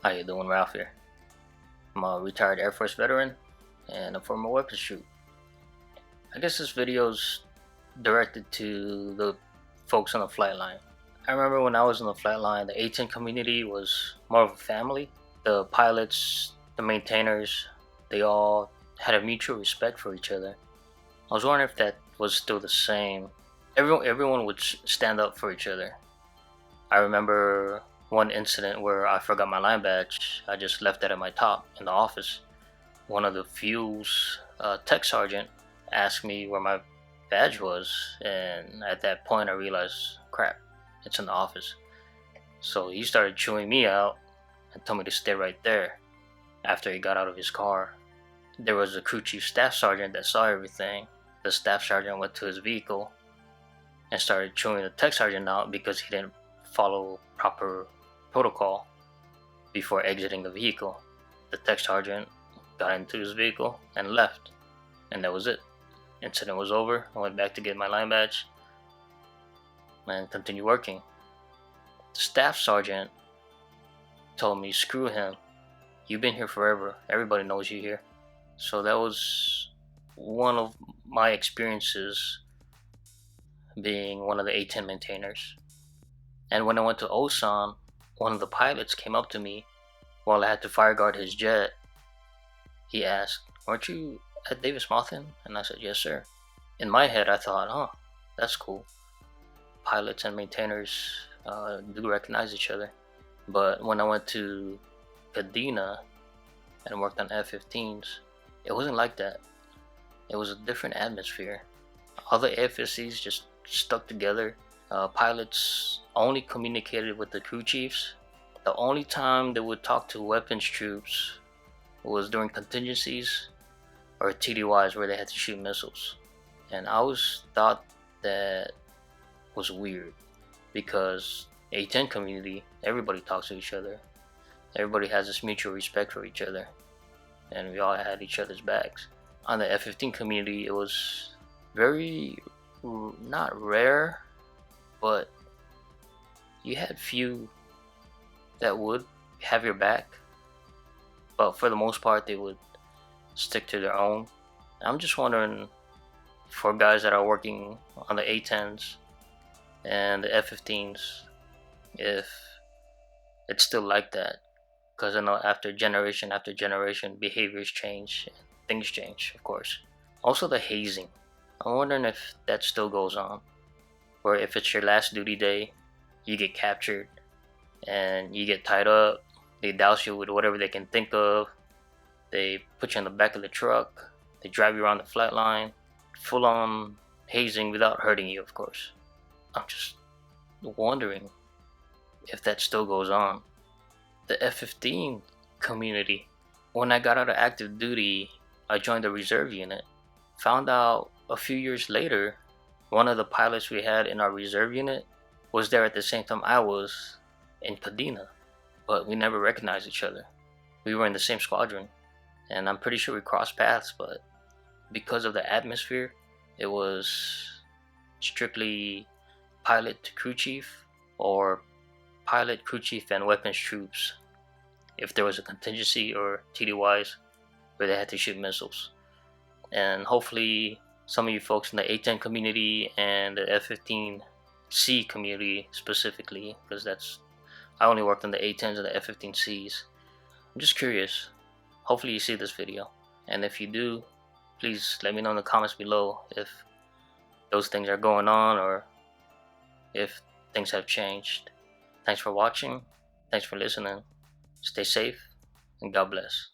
How you doing, Ralph here? I'm a retired Air Force veteran and a former weapons troop. I guess this video's directed to the folks on the flight line. I remember when I was on the flight line, the A-10 community was more of a family. The pilots, the maintainers, they all had a mutual respect for each other. I was wondering if that was still the same. Everyone would stand up for each other. I remember one incident where I forgot my line badge. I just left it at my top in the office. One of the fuels tech sergeant asked me where my badge was, and at that point I realized, crap, it's in the office. So he started chewing me out and told me to stay right there. After he got out of his car, there was a crew chief staff sergeant that saw everything. The staff sergeant went to his vehicle and started chewing the tech sergeant out because he didn't follow proper protocol before exiting the vehicle. The tech sergeant got into his vehicle and left, and that was it. Incident was over. I went back to get my line badge and continued working. The staff sergeant told me, screw him, you've been here forever, everybody knows you here. So that was one of my experiences being one of the A-10 maintainers. And when I went to Osan, one of the pilots came up to me while I had to fire guard his jet. He asked, "Aren't you at Davis Monthan?" And I said, "Yes, sir." In my head, I thought, that's cool. Pilots and maintainers do recognize each other. But when I went to Kadena and worked on F-15s, it wasn't like that. It was a different atmosphere. All the AFSCs just stuck together. Pilots only communicated with the crew chiefs. The only time they would talk to weapons troops was during contingencies or TDYs where they had to shoot missiles. And I always thought that was weird because A-10 community, everybody talks to each other. Everybody has this mutual respect for each other, and we all had each other's backs. On the F-15 community, it was very, not rare, but you had few that would have your back, but for the most part they would stick to their own. I'm just wondering, for guys that are working on the A-10s and the F-15s, if it's still like that, because I know after generation behaviors change, things change, of course. Also the hazing, I'm wondering if that still goes on, where if it's your last duty day, you get captured and you get tied up, they douse you with whatever they can think of, they put you in the back of the truck, they drive you around the flat line, full on hazing without hurting you, of course. I'm just wondering if that still goes on. The F-15 community, when I got out of active duty, I joined the reserve unit. Found out a few years later, one of the pilots we had in our reserve unit was there at the same time I was in Kadena, but we never recognized each other. We were in the same squadron, and I'm pretty sure we crossed paths, but because of the atmosphere, it was strictly pilot to crew chief, or pilot, crew chief, and weapons troops if there was a contingency or TDYs where they had to shoot missiles. And hopefully some of you folks in the A-10 community and the F-15C community specifically, because I only worked on the A-10s and the F-15Cs. I'm just curious. Hopefully you see this video, and if you do, please let me know in the comments below if those things are going on or if things have changed. Thanks for watching. Thanks for listening. Stay safe, and God bless.